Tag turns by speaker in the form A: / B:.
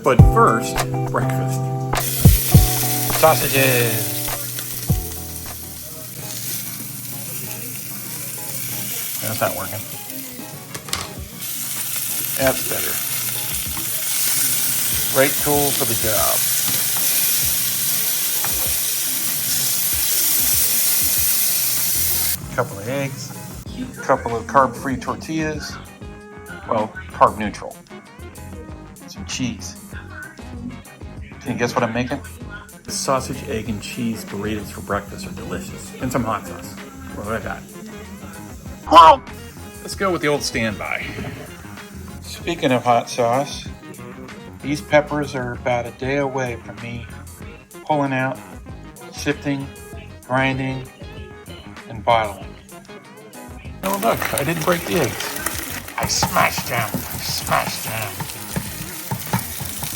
A: But first, breakfast. Sausages. That's not working. That's better. Right tool for the job. Couple of eggs. Couple of carb-free tortillas. Well, carb neutral. Some cheese. Can you guess what I'm making? Sausage, egg, and cheese burritos for breakfast are delicious. And some hot sauce. What do I got? Well, let's go with the old standby. Speaking of hot sauce, these peppers are about a day away from me pulling out, sifting, grinding, and bottling. Oh look, I didn't break the eggs. I smashed them.